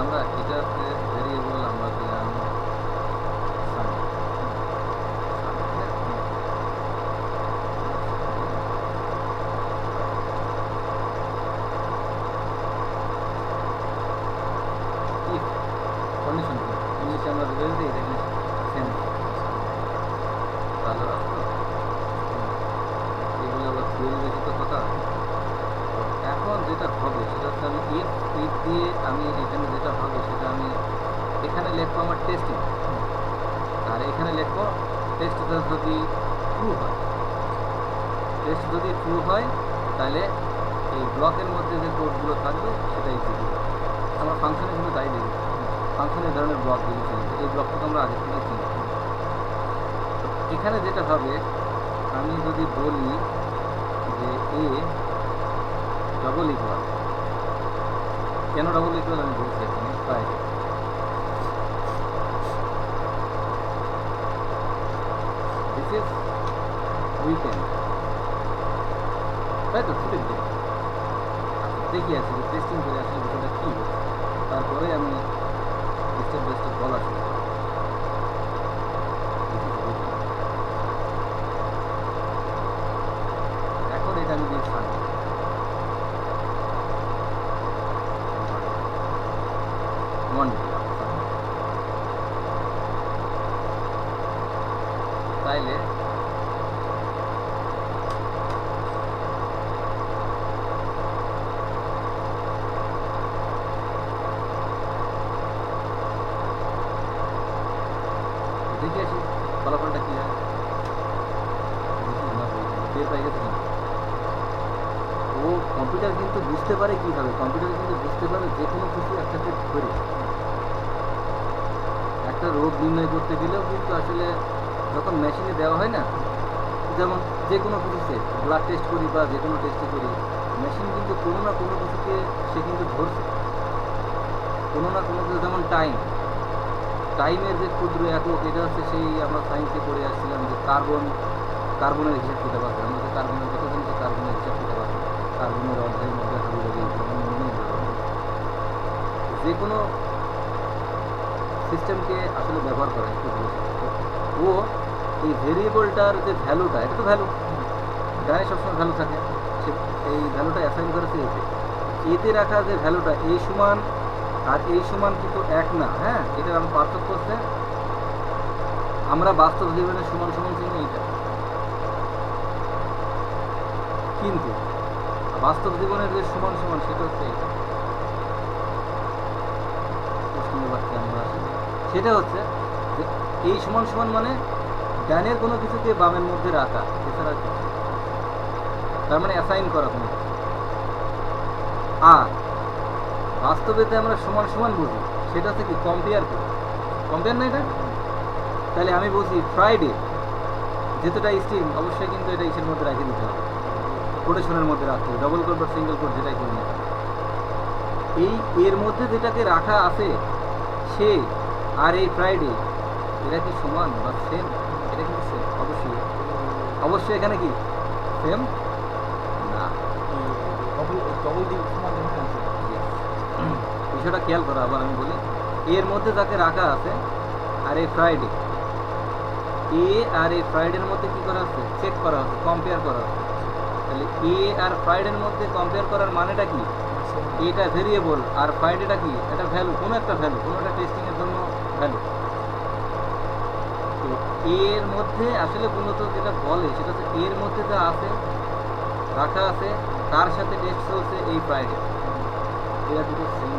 আমরা এটাতে ভেরিয়েবল আমরা দিলাম সাম। কন্ডিশন ইংলিশে আমরা রিভাইজ দিই, এটা সেম ভালো রাখতো। এগুলো আবার থিওরি বেশি তো কথা। এখন যেটা হবে সেটা হচ্ছে আমি ইফ দিয়ে আমি এখানে যেটা হবে সেটা আমি এখানে লিখবো আমার টেস্টিং, আর এখানে লিখবো টেস্টটা যদি ট্রু হয়। টেস্ট যদি ট্রু হয় তাহলে এই ব্লকের মধ্যে যে কোডগুলো থাকবে সেটা এক্সিকিউট হবে। আমরা ফাংশনে কিন্তু তাই দিই, ফাংশনে এই ধরনের ব্লক দিয়ে চিনি, এই ব্লকটাকে আমরা আগে থেকে চিনি। এখানে যেটা হবে আমি যদি বলি যে এ ডবল ইকুয়াল, কেন ডবল ইকুয়াল আমি বলছি এখানে ফ্রাইডে। দিস ইজ উইকেন্ড, তাই তো ছুটির দিন। দেখি আছে যে টেস্টিং করে আসলে বিষয়টা কী হচ্ছে, তারপরে আমি স্টেপ বাই স্টেপ বলা শুরু করব। এখন এটা আমি দিয়ে ছাড়ব তাইলে দেখে আসি ফলাফলটা কী হয়। টের পাই গেছে না। ও কম্পিউটার কিন্তু বুঝতে পারে কীভাবে, কম্পিউটার কিন্তু বুঝতে পারে যে কোনো কিছু একসাথে ধরে একটা রোগ নির্ণয় করতে গেলেও কিন্তু আসলে যখন মেশিনে দেওয়া হয় না, যেমন যে কোনো কিছুতে ব্লাড টেস্ট করি বা যে কোনো টেস্টই করি, মেশিন কিন্তু কোনো না কোনো কিছুকে সে কিন্তু ধরছে, কোনো না কোনো কিছু। যেমন টাইমের যে ক্ষুদ্র একক, এটা হচ্ছে সেই আমরা সায়েন্সে পড়ে আসছিলাম যে কার্বনের হিসাব কিতাব পারবে, আমরা যে কার্বনের কথা জানি যে কার্বনের হিসাব কিতাব আছে, কার্বনের অধ্যায়ের মধ্যে হাবি লাগে যে কোনো সিস্টেমকে আসলে ব্যবহার করে ও এই ভেরিয়েবলটার যে ভ্যালুটা, এটা তো ভ্যালু গায়ে সবসময় ভ্যালু থাকে, সে এই ভ্যালুটা অ্যাসাইন করেছে এতে রাখা যে ভ্যালুটা এই সমান আর এই সমান কিন্তু এক না। হ্যাঁ, এটার আমার পার্থক্য হচ্ছে আমরা বাস্তব জীবনে সমান সমান চিনি এইটা, কিন্তু বাস্তব জীবনের যে সমান সমান সেটা হচ্ছে এইটা। সেটা হচ্ছে যে এই সমান সমান মানে ডানের কোনো কিছুকে বামের মধ্যে রাখা, এছাড়া তার মানে অ্যাসাইন করা কোনো কিছু। আর বাস্তবেতে আমরা সমান সমান বুঝি সেটা হচ্ছে কি কম্পেয়ার করি, কম্পেয়ার না এটা। তাহলে আমি বলছি ফ্রাইডে যেহেতুটা স্ট্রিং, অবশ্যই কিন্তু এটা ইসের মধ্যে রাখে দিতে হবে, কোটেশনের মধ্যে রাখতে হবে, ডবল কোট বা সিঙ্গেল কোট যেটাই করি না। এই এর মধ্যে যেটাকে রাখা আছে সে আর এই ফ্রাইডে এরা কি সমান বা সেম? এটা কিন্তু সেম, অবশ্যই অবশ্যই এখানে কি সেম না, বিষয়টা খেয়াল করো। আবার আমি বলি এর মধ্যে যাকে রাখা আছে আর এই ফ্রাইডে, এ আর এই ফ্রাইডের মধ্যে কি করা আছে, চেক করা আছে, কম্পেয়ার করা আছে। তাহলে এ আর ফ্রাইডের মধ্যে কম্পেয়ার করার মানেটা কি, এটা ভেরিয়েবল আর ফ্রাইডেটা কি, এটা ভ্যালু, কোনো একটা ভ্যালু, কোনো একটা টেস্টিংয়ের জন্য ভ্যালু। তো এর মধ্যে আসলে মূলত যেটা বলে সেটা হচ্ছে এর মধ্যে যা আছে রাখা আছে তার সাথে টেস্ট চলছে এই ফ্রাইডে, এরা দুটো সেম,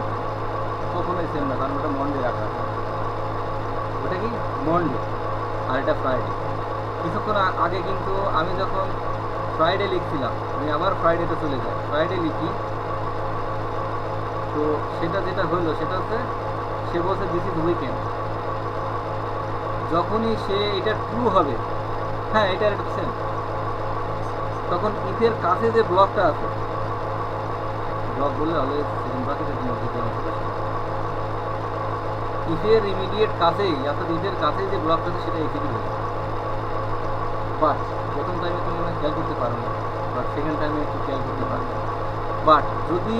কখনোই সেম না, কারণ ওটা মন্ডে রাখা আছে, ওটা কি মন্ডে আর এটা ফ্রাইডে। কিছুক্ষণ আগে কিন্তু আমি যখন ফ্রাইডে লিখছিলাম, আমি আবার ফ্রাইডেতে চলে যাই, ফ্রাইডে লিখি, তো সেটা যেটা হইলো সেটা হচ্ছে সে বলছে দিস ইজ উইকেন্ড। যখনই সে এটা ট্রু হবে, হ্যাঁ এটা একটা সেম, তখন ইফের কাছে যে ব্লকটা আছে, ব্লক বললে অলওয়েজ সেকেন্ড ব্র্যাকেটের মধ্যে ইফের ইমিডিয়েট কাছেই, অর্থাৎ ইফের কাছেই যে ব্লকটা আছে সেটা এক্সিকিউট হবে। বাট প্রথম টাইমে তুমি মনে খেয়াল করতে পারো না, বাট সেকেন্ড টাইমে একটু খেয়াল করতে পারো। বাট যদি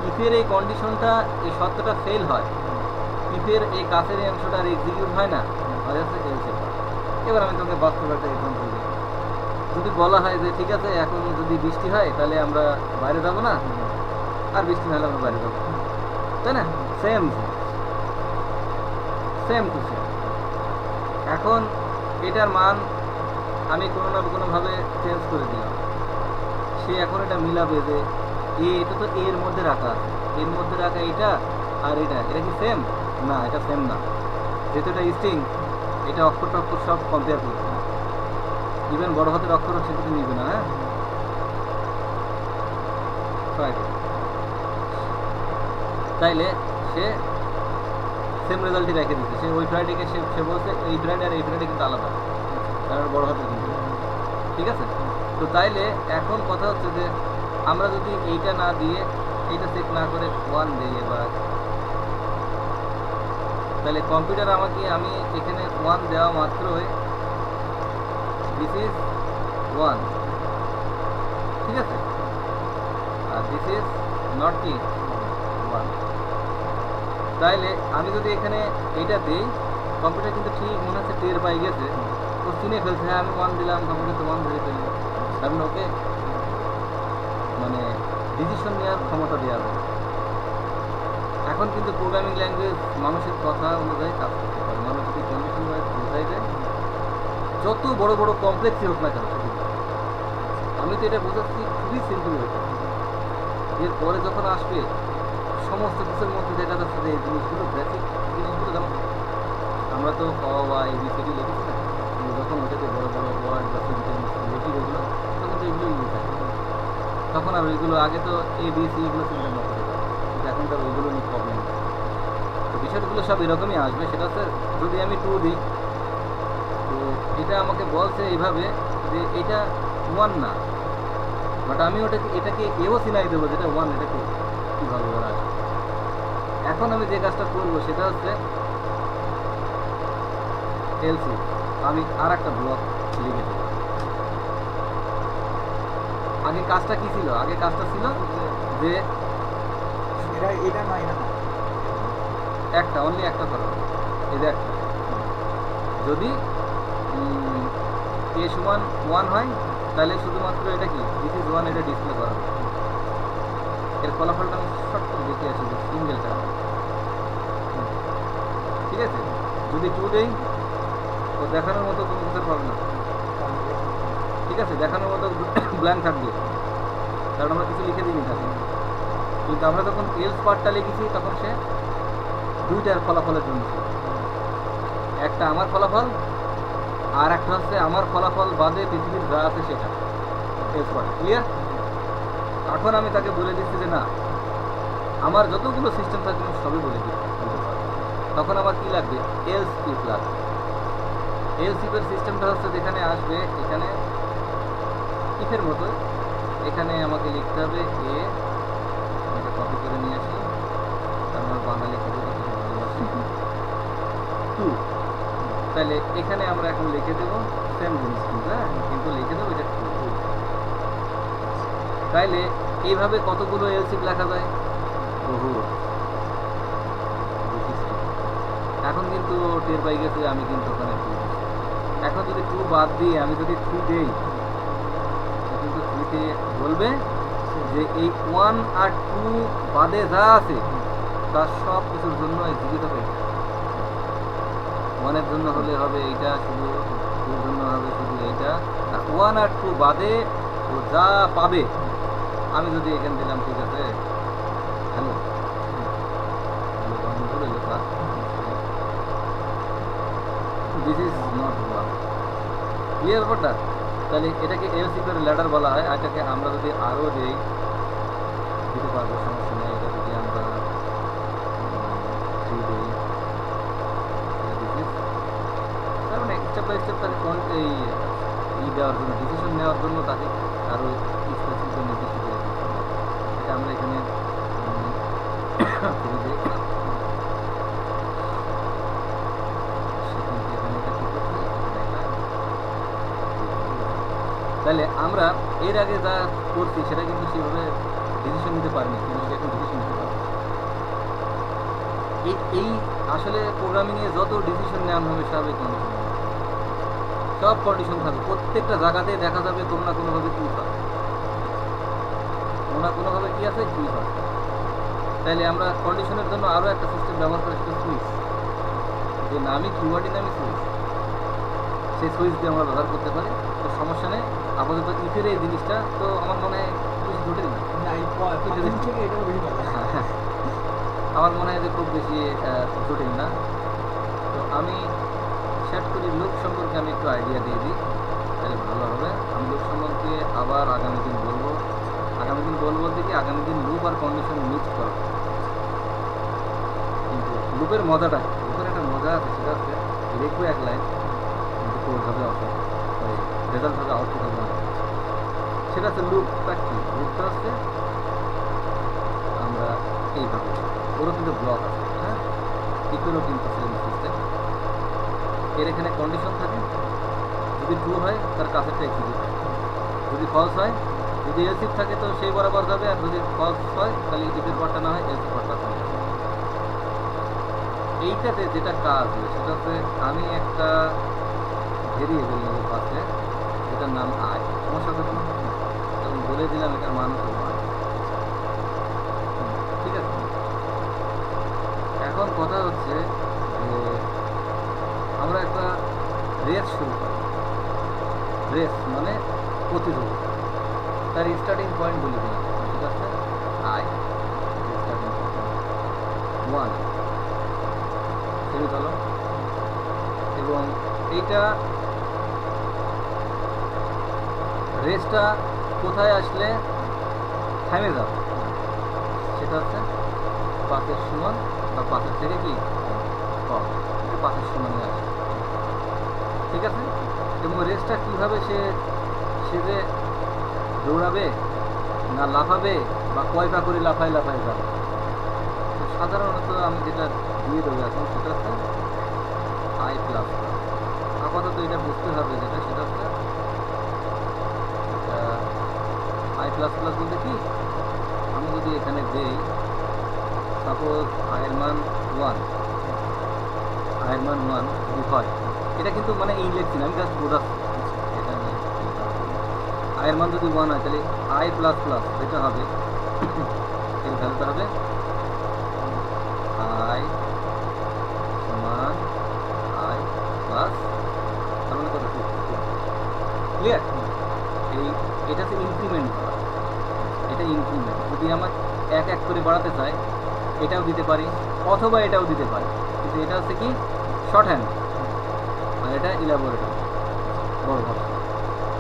ইফের এই কন্ডিশনটা, এই শর্তটা ফেল হয়, ইফের এই কাছের এই অংশটা আর এক্সিকিউট হয় না, আর হচ্ছে এলসে। এবার আমি তোকে বাস্তব একটা এক্সাম্পল দিই। যদি বলা হয় যে ঠিক আছে এখন যদি বৃষ্টি হয় তাহলে আমরা বাইরে যাবো না, আর বৃষ্টি না হলে আমরা বাইরে যাবো, তাই না? Same same to same. এখন এটার মান আমি কোনো না কোনোভাবে চেঞ্জ করে দিলাম, সে এখন এটা মিলাবে যে এটা তো এর মধ্যে রাখা আছে, এর মধ্যে রাখা এটা আর এটা কি সেম? না, এটা সেম না, যেহেতু এটা স্ট্রিং, এটা অক্ষর টক্ষর সব কম্পেয়ার করবে, ইভেন বড় হাতের অক্ষর সেক্ষেত্রে নিবে না। হ্যাঁ, তাইলে সে সেম রেজাল্টই রেখে দিচ্ছে। সে ওই ফ্রাইডেকে সে বলছে এই ফ্রাইডে আর এই ফ্রাইডে কিন্তু আলাদা, কারণ বড় হাতের কিন্তু, ঠিক আছে? তো তাইলে এখন কথা হচ্ছে যে আমরা যদি এইটা না দিয়ে এইটা চেক না করে 1 দিই এবার, তাহলে কম্পিউটার আমাকে, আমি এখানে 1 দেওয়া মাত্রই দিস ইজ 1, ঠিক আছে, আর দিস ইজ নট কি 1। তাইলে আমি যদি এখানে এইটা দিই, কম্পিউটার কিন্তু ঠিক মনে হচ্ছে টের পাই গেছে, ও চিনে ফেলছে, হ্যাঁ আমি 1 দিলাম, কম্পিউটার তো 1 ধরে ফেলবে, তার মানে ওকে মানে ডিসিশন নেওয়ার ক্ষমতা দেওয়া হবে। এখন কিন্তু প্রোগ্রামিং ল্যাঙ্গুয়েজ মানুষের কথা অনুযায়ী কাজ করতে পারে, মানুষ যদি কন্ডিশন ওয়াইজ বোঝাই যায়, যত বড় বড় কমপ্লেক্সই হোক না কেন। আমি তো এটা বোঝাচ্ছি খুবই সিম্পল হয়েছে, এরপরে যখন আসবে সমস্ত কিছুর মধ্যে দেখা যাচ্ছে যে এই জিনিসগুলো বেসিক জিনিসগুলো, যেমন আমরা তো ABCD লিখেছি না, কিন্তু যখন ওটাতে বড় বড় ওয়ার্ড বা সেন্টেন্স লিখি ওগুলো, তখন তো এগুলো ইউজ হয়, তখন আর ওইগুলো আগে তো ABC এগুলো চিন্তা না করতে পারে, কিন্তু এখন তো ওইগুলো নিয়ে প্রবলেম। তো বিষয়গুলো সব এরকমই আসবে। সেটা হচ্ছে যদি আমি 2 দিই, তো এটা আমাকে বলছে এইভাবে যে এটা 1 না, বাট আমি এটাকে এও চিনাই দেবো যেটা 1, এটাকে কীভাবে ওরা আসবে। এখন আমি যে কাজটা করবো সেটা হচ্ছে এলসি, আমি আর একটা ব্লক লিখে দেবো। আগে কাজটা কি ছিল? আগে কাজটা ছিল যে এটা না, এটা না, একটা অনলি একটা করো, এই যে একটা, যদি a সমান 1 হয় তাহলে শুধুমাত্র এটা কি দিস ইজ 1 এটা ডিসপ্লে করা হবে। এর ফলাফলটা আমি শর্ট করে দেখে আসি যে সিঙ্গেলটা, ঠিক আছে? যদি 2 দেই, ও দেখানোর মতো কোনো কিছু পাবে না, ঠিক আছে, দেখানোর মতো ব্ল্যাঙ্ক থাকবে, কারণ আমরা কিছু লিখে দিইনি তাকে। কিন্তু আমরা যখন এলস পার্টটা লিখেছি তখন সে দুইটার ফলাফলের জন্য, একটা আমার ফলাফল আর একটা হচ্ছে আমার ফলাফল বাদে পৃথিবীর যা আছে সেটা, এলস পার্ট। ক্লিয়ার? এখন আমি তাকে বলে দিচ্ছি যে না, আমার যতগুলো সিস্টেম থাকে সবই বলে দিই, তখন আমার কি লাগবে? এলস ইফ লাগবে। এলস ইফের সিস্টেমটা হচ্ছে যেখানে আসবে, এখানে ইফের মতো এখানে আমাকে লিখতে হবে এ, এটা কপি করে নিয়ে আসি, আমার বাঙালি কপি করতে ভালোবাসি, 2। তাহলে এখানে আমরা এখন লিখে দেবো সেম জিনিস কিন্তু, হ্যাঁ, কিন্তু লিখে দেবো এটা 2। তাইলে এইভাবে কতগুলো এলস ইফ লেখা যায়? বহু। এখন কিন্তু টের পাই গেছে আমি কিন্তু ওখানে 2। এখন যদি 2 বাদ দিয়ে আমি যদি 3 দেই, কিন্তু 3তে বলবে যে এই 1 আর 2 বাদে যা আছে তার সব কিছুর জন্য এক্সিকিউট হবে। 1 এর জন্য হলে হবে এইটা, শুধু 2 এর জন্য হবে শুধু এইটা, আর 1 আর 2 বাদে ও যা পাবে, আমি যদি এখানে দিলাম, ঠিক আছে, hello this is not 1। Clear ব্যাপারটা? তাহলে এটাকে এলস ইফের ল্যাডার বলা হয়। এটাকে আমরা যদি আরও দিতে পারবো, সমস্যা নেই। এটা যদি আমরা 3 দিই, তার মানে স্টেপ বাই স্টেপ তাকে দেওয়ার জন্য, ডিসিশন নেওয়ার জন্য তাকে আরও স্পেসিফিক নির্দিষ্ট করে দিতে হবে। এটা আমরা এখানে তাহলে আমরা এর আগে যা করছি সেটা কিন্তু সেভাবে ডিসিশন নিতে পারেনি, কিন্তু সে এখন ডিসিশন নিতে পারে। এই আসলে প্রোগ্রামিংয়ে যত ডিসিশন নেওয়া হবে সবই কন্ডিশন, সব কন্ডিশন থাকবে। প্রত্যেকটা জায়গাতে দেখা যাবে কোনো না কোনোভাবে কিউজ আছে, কোনো না কোনোভাবে কি আছে, কিউজ আছে। তাইলে আমরা কন্ডিশনের জন্য আরও একটা সিস্টেম ব্যবহার করি, সেটা সুইচ। যে নামই কিওয়ার্ডের নামই সুইচ, সেই সুইচ দিয়ে আমরা ব্যবহার করতে পারি। তো সমস্যা নেই। আপাতত ইফের এই জিনিসটা তো আমার মনে হয় বেশি জটিল না, না এই প্রথম থেকে এটাও বেশি ভালো। আমার মনে হয় যে খুব বেশি জটিল না। তো আমি সেট করি লুপ সম্পর্কে আমি একটু আইডিয়া দিয়ে দিই, তাহলে ভালো হবে। আমি লুপ সম্পর্কে আবার আগামী দিন বলবো। আগামী দিন বলবো দেখি আগামী দিন লুপ আর কন্ডিশন মিক্স করা। কিন্তু লুপের মজাটা, লুপের একটা মজা আছে, সেটা হচ্ছে লিখবো এক লাইন, কিন্তু কোড হবে অসম, রেজাল্ট হবে আউটপুট হবে না। সেটা হচ্ছে লুপটা কি, লুপটা হচ্ছে আমরা এইভাবে, ওরও কিন্তু ব্লক আছে, হ্যাঁ, ইকুয়ালও কিন্তু সেম সিস্টেম। এর এখানে কন্ডিশন থাকে, যদি ট্রু হয় তার কাছেরটা এক্সিকিউট হয়, যদি ফলস হয়, যদি এলস ইফ থাকে তো সেই বরাবর যাবে, আর যদি ফলস হয় তাহলে ইফের পার্টটা না হয় এলস ইফ পার্টটা হবে। এইটাতে যেটা কাজ হয় সেটা হচ্ছে আমি একটা ভেরিয়েবল নেব পাশে, যেটার নাম আই, সমস্যা হবে না, এবং বলে দিলাম এটার মান হচ্ছে 1, ঠিক আছে। এখন কথা হচ্ছে যে আমরা একটা রেস শুরু করি। রেস মানে প্রতিযোগিতা, তার স্টার্টিং পয়েন্ট বলে দিলাম, সেটা হচ্ছে আই, স্টার্টিং পয়েন্ট 1 সেমিকলন। এবং এইটা রেসটা কোথায় আসলে থেমে যাবে, সেটা হচ্ছে 5-এর সমান বা 5-এর থেকে কি কম, 5-এর সমানে আসে, ঠিক আছে। এবং রেসটা কীভাবে সে যে দৌড়াবে না লাফাবে বা কয় পা করে লাফায় লাফায় যাবে, তো সাধারণত আমি যেটা দিয়ে দেবো এখন সেটা হচ্ছে আই প্লাস প্লাস। আপাতত এটা বুঝতে হবে যেটা, সেটা হচ্ছে আই প্লাস প্লাস বলতে কি, আমি যদি এখানে দেই সাপোজ আয়ের মান 1, আয়ের মান 1 যদি হয়, এটা কিন্তু মানে এই লিখছি না, আমি জাস্ট বোঝাচ্ছি। এটা নিয়ে আয়ের মান যদি 1 হয় তাহলে আই প্লাস প্লাস যেটা হবে এর ভ্যালুটা হবে আই সমান আই প্লাস, তার মানে কত, ক্লিয়ার। এটা হচ্ছে ইনক্রিমেন্ট করা, এটা ইনক্রিমেন্ট। যদি আমার এক এক করে বাড়াতে চাই এটাও দিতে পারি অথবা এটাও দিতে পারি, কিন্তু এটা হচ্ছে কি শর্ট হ্যান্ড, আর এটা ইলাবোরেটর বড় ভাষা।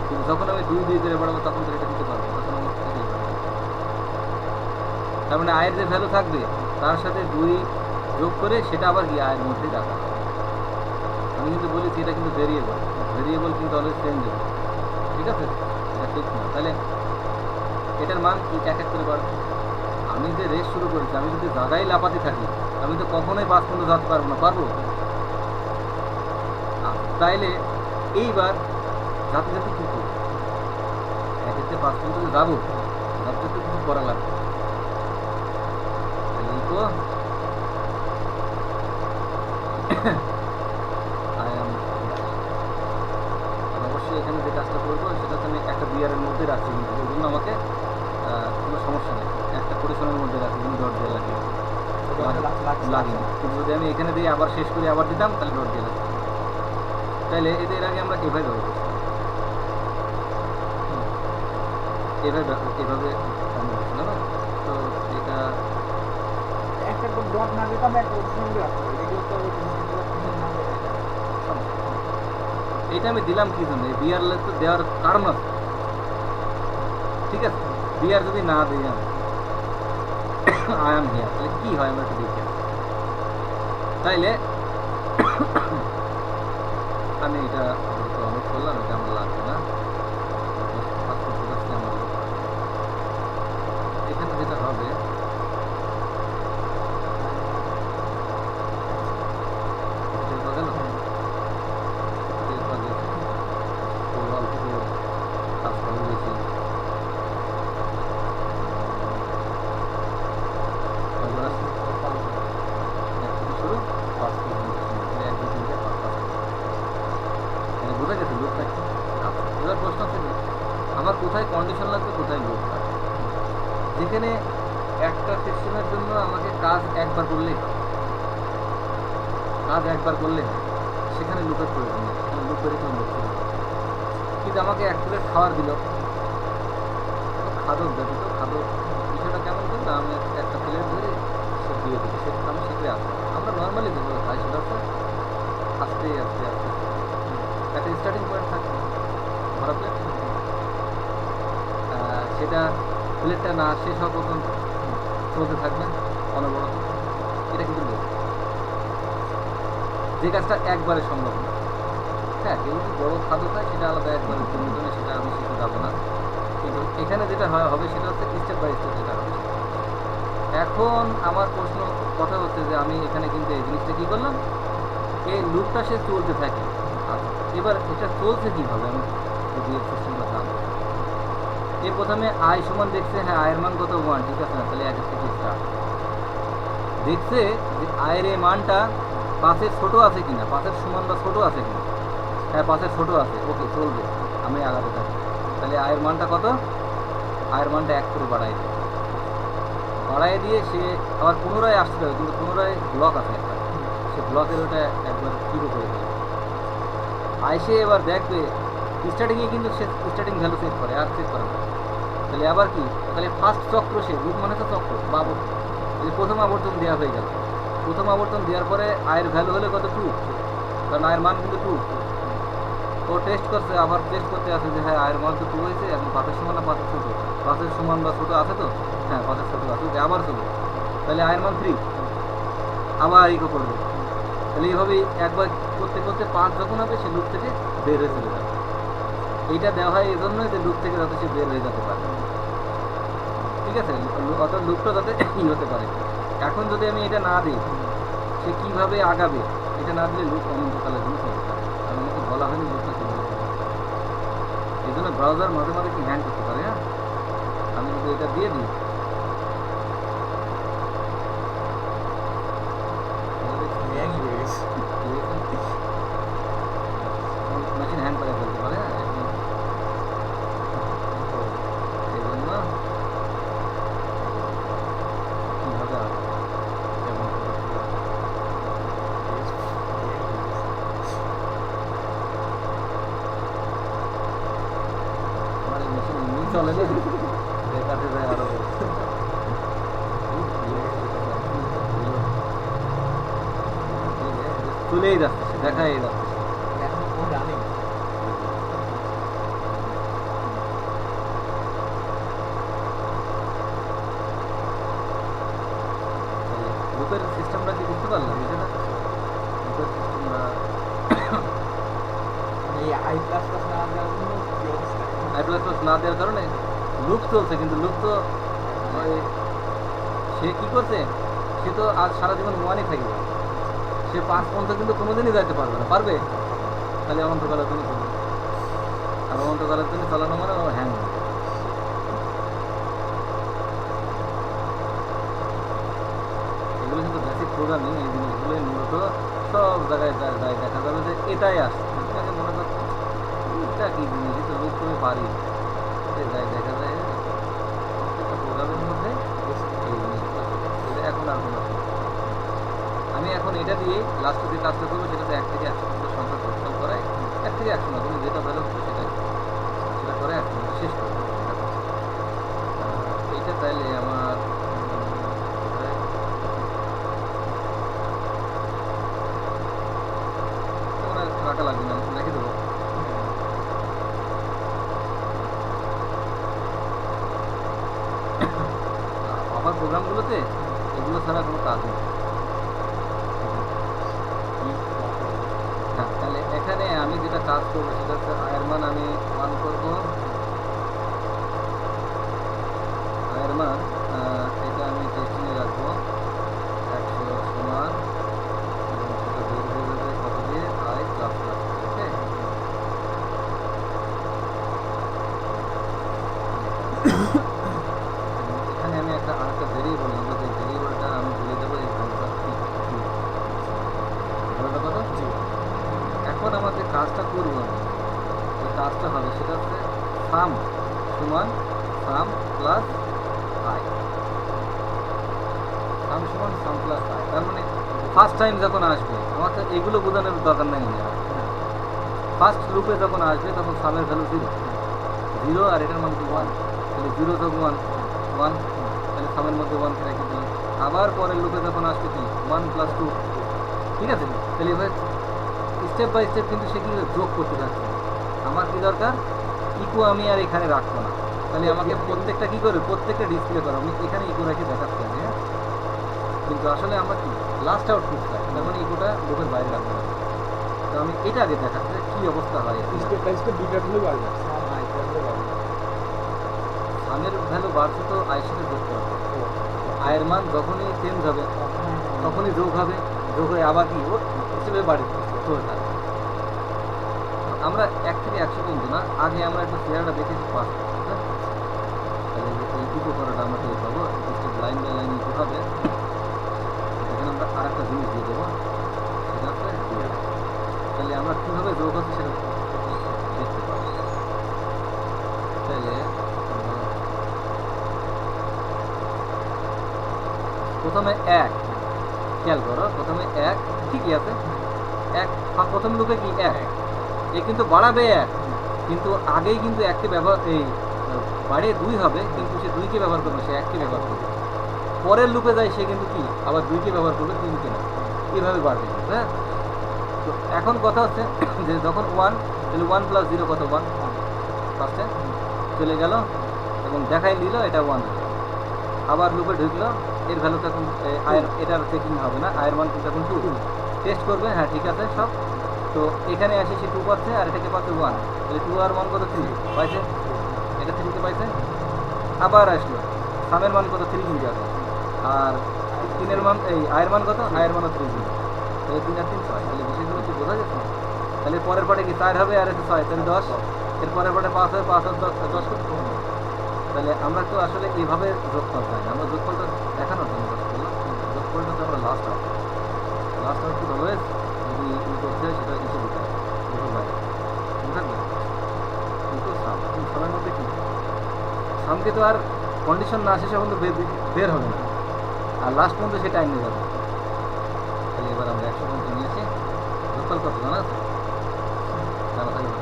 কিন্তু যখন আমি 2 করে বাড়াবো তখন তো এটা দিতে পারবো, তখন আমার দিতেই পারবো। তার মানে আয়ের যে ভ্যালু থাকবে তার সাথে 2 যোগ করে সেটা আবার কি আয়ের মধ্যেই রাখা হবে। আমি কিন্তু বলেছি এটা কিন্তু ভেরিয়েবল, ভেরিয়েবল কিন্তু অলওয়েজ চেঞ্জেবল, ঠিক আছে, এটা ঠিক না। তাহলে এটার মান কি এক এক করে বাড়বে। আমি যে রেস শুরু করেছি, আমি যদি জায়গায় লাফাতে থাকি আমি তো কখনোই 5 পর্যন্ত যেতে পারবো না, পারবো। তাইলে এইবার যাতে যাতে কী করবো, 1 থেকে 5 পর্যন্ত যাবো, যাতে যাতে কিছু করা লাগবে। তাহলে এই তো অবশ্যই এখানে যে কাজটা করবো সেটা হচ্ছে আমি একটা বিয়ারের মধ্যে রাখছি, কিন্তু ওই জন্য আমাকে কোনো সমস্যা নেই, একটা পরিশ্রমের মধ্যে রাখছি, কিন্তু ডট দিয়ে লাগিনি। কিন্তু যদি আমি এখানে দিয়ে আবার শেষ করে আবার দিতাম তাহলে ডট দিয়ে লাগবে। তাহলে এদের আগে আমরা এভাবে ব্যবহার করছি, এভাবে আমি বলছিলাম না। তো এটা একটা ডট না দিতাম, একটা অপশন রাখতে হবে, এগুলো তো এটা আমি দিলাম কি জন্য, বিয়ার তো দেওয়ার কারণ আছে, ঠিক আছে। বিয়ার যদি না দিই আমি আই এম হিয়ার, তাহলে কি হয় আমরা একটু দেখি। তাইলে আমি এটা অনেক করলাম, এটা আমার লাগবে না। এখানে যেটা হবে কন্ডিশন লাগবে, কোথায় লোড লাগবে। যেখানে একটা সেকশনের জন্য আমাকে কাজ একবার করলেই হয়, কাজ একবার করলে হয়, সেখানে লুপের প্রয়োজন নেই, সেখানে লুপেরই কোনো লোক ছিল না। কিন্তু আমাকে এক প্লেট খাবার দিল, খাদক ব্যতীত খাদক বিষয়টা কেমন করলো, আমি একটা প্লেট ধরে সে দিয়ে দিই, সে আমি শিখে আসবো। আমরা নর্মালি দেবো ভাই, সেটা হচ্ছে আস্তে আস্তে আস্তে একটা স্টার্টিং পয়েন্ট থাকে ভরা প্লেট, সেটা প্লেটটা না শেষ হওয়া পর্যন্ত চলতে থাকবে অনবরত। এটা কিন্তু লোক, যে কাজটা একবারে সম্ভব না। হ্যাঁ, কেউ যদি বড়ো খাদ্য খায় সেটা আলাদা, একবারে জন্য সেটা আমি শিখে যাবো না। কিন্তু এখানে যেটা হবে সেটা হচ্ছে স্টেপ বাই স্টেপ যেটা হবে। এখন আমার প্রশ্ন কথা হচ্ছে যে আমি এখানে কিন্তু এই জিনিসটা কী করলাম, এই লুপটা সে চলতে থাকে। আচ্ছা, এবার এটা চলছে কীভাবে, আমি যদি সিস্টেমটা জানবো। এ প্রথমে আয় সমান দেখছে, হ্যাঁ আয়ের মান কত 1, ঠিক আছে না, তাহলে 1 থেকে স্টার্ট। দেখছে যে আয়ের এই মানটা 5-এর ছোটো আছে কিনা, 5-এর সমান বা ছোটো আছে কিনা, হ্যাঁ 5-এর ছোটো আছে, ওকে চলবে, আমি আগাতে থাকি। তাহলে আয়ের মানটা কত, আয়ের মানটা 1 করে বাড়াই দিয়ে সে আবার পুনরায় আসতে হবে, কিন্তু পুনরায় ব্লক আছে একটা, সে ব্লকের ওটা একবার কিরো করে দেবে। আইসে এবার দেখবে স্টার্টিংয়ে কিন্তু সে স্টার্টিং ভ্যালু সেট করে, আর সেট করে না। তাহলে আবার কি, তাহলে ফার্স্ট চক্র, সে রূপ মানে তো চক্র বা আবর্তন, এই প্রথম আবর্তন দেওয়া হয়ে গেল। প্রথম আবর্তন দেওয়ার পরে আয়ের ভ্যালু হলে কত 2, কারণ আয়ের মান কিন্তু 2। ও টেস্ট করছে, আবার টেস্ট করতে আছে যে হ্যাঁ আয়ের মান তো 2 হয়েছে, এখন 5-এর সমান না 5-এর ছোটো, 5-এর সমান বা ছোটো আছে তো, হ্যাঁ 5-এর ছোটো আছে, ওকে আবার চলবে, তাহলে আয়ের মান 3, আবার ইকো করবে। তাহলে এইভাবেই একবার করতে করতে 5 যখন হবে সে লুপ থেকে বের হয়ে চলে যাবে। এইটা দেওয়া হয় এই জন্যই যে লুপ থেকে যাতে সে বের হয়ে যেতে পারে, ঠিক আছে, অর্থাৎ লুপটা যাতে হতে পারে। এখন যদি আমি এটা না দিই, সে কীভাবে আগাবে, এটা না দিলে লুপ অনন্তকালের জন্য চলতে পারে। আর আমাকে বলা হয়নি লুপটা কীভাবে চলবে। এই জন্য ব্রাউজার মাঝে মাঝে কি হ্যাং করতে পারে। হ্যাঁ, আমি যদি এটা দিয়ে দিই, মেশিন হ্যাং করে ফেলতে পারে। হ্যাঁ, এই জন্য কীভাবে আগাবে, কেমন করে আমার এই মেশিন এমনি চলে না, দেখাতে যায় আরো চলেই যাচ্ছে, সে দেখাই যাচ্ছে। লুপের সিস্টেমটা কি বুঝতে পারলাম, বিষয়টা লুপের সিস্টেমটা আই প্লাস প্লাস না দেওয়ার জন্য কি অবস্থা? আই প্লাস প্লাস না দেওয়ার কারণে লুপ চলছে, কিন্তু লুপ তো ওই সে কী করছে, সে তো আজ সারা জীবন 1-ই থাকবে, সে 5 পর্যন্ত কিন্তু কোনোদিনই যাইতে পারবে না, পারবে? তাহলে অনন্তকালের জন্য চলবে, আর অনন্তকালের জন্য চালানো মানে ও হ্যাং হবে। এগুলো কিন্তু বেসিক প্রোগ্রামিং, এই জিনিসগুলো মূলত সব জায়গায় যায় দেখা যাবে যে এটাই আসছে, এটাকে মনে করছে এটা কী জিনিস, এটা লুপ করে পারি, যায় দেখা যায় প্রত্যেকটা প্রোগ্রামের মধ্যে এই জিনিসগুলো চলে। এখন আর কোনো আমি এখন এটা দিয়ে লাস্টে যে কাজটা করবো সেটাতে 1 থেকে 100 পর্যন্ত সংখ্যা টোটাল করাই, 1 থেকে 100 না, তুমি যেটা ভ্যালু সেটা করে 1 পর্যন্ত শেষ করবো। এইটা তাইলে আমার রাখা লাগবে না, রেখে দেবো। আমার প্রোগ্রামগুলোতে এগুলো ছাড়া কোনো কাজ নেই। হ্যাঁ, তাহলে এখানে আমি যেটা কাজ করবো সেটা হচ্ছে আয়ের মান আমি 1 করবো, আয়ের মান এটা আমি টেস্টিংয়ে রাখবো 100 সমান, এবং সেটা বের হয়ে যাবে কত দিয়ে, আয় প্লাস প্লাস। ওকে, এখানে আমি আরেকটা ভেরিয়েবল নেবো, যে ভেরিয়েবলটা আমি বলে দেবো এই ভ্যালুটা কত। এখন আমার যে কাজটা করবো আমি, যে কাজটা হবে সেটা হচ্ছে সাম সমান সাম প্লাস আই, সাম সমান সাম প্লাস আই। তার মানে ফার্স্ট টাইম যখন আসবে আমার তো এগুলো বোঝানোর দরকার নেই। ফার্স্ট লুপে যখন আসবে তখন সামের ভ্যালু জিরো, জিরো আর এটার মান ওয়ান, তাহলে জিরো যোগ ওয়ান ওয়ান, তাহলে সামের মধ্যে ওয়ান রেখে দিলাম। আবার পরের লুপে যখন আসবে কি ওয়ান প্লাস টু, ঠিক আছে। তাহলে এবার স্টেপ বাই স্টেপ কিন্তু সে কি যোগ করতে থাকছে। আমার কি দরকার, ইকো আমি আর এখানে রাখবো না, তাহলে আমাকে প্রত্যেকটা কি করবে, প্রত্যেকটা ডিসপ্লে করো। আমি এখানে ইকো রেখে দেখাচ্ছি আমি, হ্যাঁ, কিন্তু আসলে আমরা কি লাস্ট আউটপুট চাই, তার মানে ইকোটা লুপের বাইরে রাখবো না। তো আমি এটা আগে দেখাচ্ছি যে কী অবস্থা হয়। স্টেপ বাই স্টেপ দুইটা ভ্যালু বাড়বে, সাম আই ভ্যালু বাড়বে। সামের ভ্যালু বাড়ছে তো আয়ের সাথে যোগ করবে, আয়ের মান যখনই চেঞ্জ হবে তখনই যোগ হবে, যোগ হয়ে আবার কি ওর হিসেবে বাড়ি চলতে। আমরা 1 থেকে 100 পর্যন্ত না, আগে আমরা একটু শেয়ারটা দেখেছি পাস, হ্যাঁ। তাহলে এই ইকো করাটা আমরা পেয়ে পাবো, লাইন বাই লাইন ইকো হবে। এখানে আমরা আর একটা জিনিস দিয়ে দেবো, সেটা হচ্ছে তাহলে আমরা কীভাবে যোগ হচ্ছে সেটা দেখতে পাবো। তাহলে প্রথমে 1, খেয়াল করো, প্রথমে 1 ঠিকই আছে, 1 প্রথম লুপে কি 1, এ কিন্তু বাড়াবে 1, কিন্তু আগেই কিন্তু 1কে ব্যবহার এই বাড়িয়ে 2 হবে, কিন্তু সে 2কে ব্যবহার করবে, সে 1কে ব্যবহার করবে। পরের লুপে যায় সে কিন্তু কি আবার 2কে ব্যবহার করবে, 3কে না, এভাবে বাড়বে কিন্তু, হ্যাঁ। তো এখন কথা হচ্ছে যে যখন 1, তাহলে 1 প্লাস 0 কত, 1 ফার্স্টে চলে গেল এবং দেখাই দিল এটা 1, আবার লুপে ঢুকলো, এর ভ্যালু তখন আয়ের এটার চেকিং হবে না, আয়ের মান কিন্তু এখন 2 টেস্ট করবে, হ্যাঁ ঠিক আছে সব। তো এখানে আসে সে 2 পাচ্ছে আর এটাকে পাচ্ছে 1, তাহলে 2 আর 1 কত 3 পাইছে, এটা 3কে পাইছে। আবার আসলো সামের মান কত 3 কিন্তু আছে, আর 3-এর মান এই আয়ের মান কত, আয়ের মানও 3 কিন্তু, তাহলে 3 আর 3 6, তাহলে বিষয়গুলো কি বোঝা যাচ্ছে। তাহলে পরের পাটে কি 4 হবে আর একটু 6, তাহলে 10, এর পরের পাটে 5 হবে, 5 আর 10 করতে হবে। তাহলে আমরা তো আসলে এইভাবে যোগফল পাই না, আমরা যোগফলটা দেখানোর জন্য করলাম, যোগফলটা তো আমরা লাস্ট আউটপুট হবে যদি ই করতে হয় সেটা ইসে দিতে হয়, দুটোর বাইরে বুঝলেন। দুটো সাম, সামের মধ্যে কি সামকে তো আর কন্ডিশন না শেষে পর্যন্ত বের হবে না, আর লাস্ট পর্যন্ত সে টাইম নিয়ে যাবে। তাহলে এবার আমরা 100 পর্যন্ত নিয়েছি, যোগফল কত জানা আছে, জানা থাকবে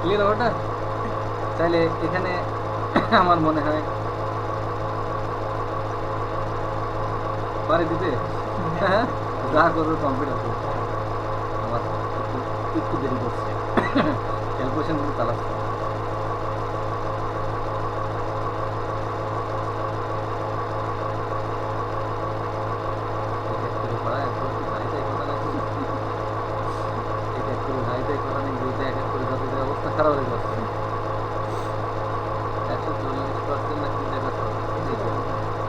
ক্লিয়ার ওটা। তাহলে এখানে আমার মনে হয় পারে দিতে, হ্যাঁ যা করবে কম্পিউটার করবে, আমার একটু দেরি করছে, ক্যালকুলেশনগুলো চালাচ্ছে। অবস্থা খারাপ হয়ে যাচ্ছে, 140% না কি দেখাচ্ছে।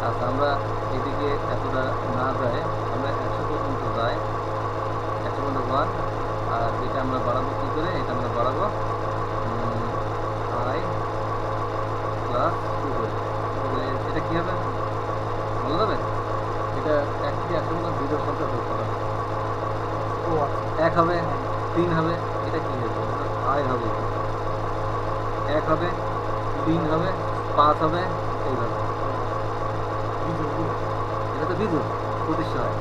আচ্ছা আমরা এদিকে এতটা না যায়, আমরা 100 পর্যন্ত যাই, 100 পর্যন্ত 1, আর এটা আমরা বাড়াবো কী করে, এটা আমরা বাড়াবো আই প্লাস 2 করে, তাহলে এটা কী হবে বলা যাবে, এটা 1 থেকে 100 পর্যন্ত 0 সংখ্যা যোগ করা হবে, 1 হবে 3 হবে, এটা কী হবে আই হবে, 1 হবে 3 হবে 5 হবে, এইভাবে এটা তো বিজু 25 হয়।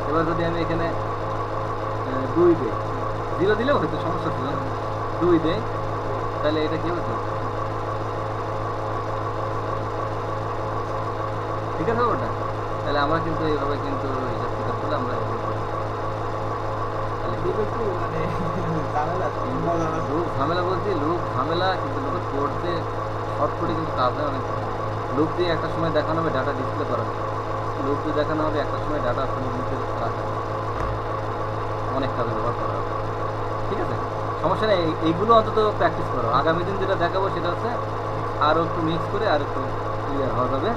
এবার যদি আমি এখানে 2 দিই, 0 দিলেও হয়তো সমস্যা ছিল না, 2 দেয়, তাহলে এটা কি হতো, ঠিক আছে ওটা। তাহলে আমরা কিন্তু এইভাবে কিন্তু হিসাব কিতাব করে আমরা লোক ঝামেলা বলছি, লোক ঝামেলা কিন্তু লোকের পড়তে শর্ট করে কিন্তু কাজ হয় অনেক। লোক দিয়ে একটা সময় দেখানো হবে ডাটা ডিসপ্লে করা হবে, লোক দিয়ে দেখানো হবে একটা সময় ডাটা নিতে রাখা হবে, অনেক কাজে ব্যবহার করা হবে, ঠিক আছে সমস্যা নেই। এইগুলো অন্তত প্র্যাকটিস করো, আগামী দিন যেটা দেখাবো সেটা হচ্ছে আরও একটু মিক্স করে আর একটু ক্লিয়ার হওয়া যাবে।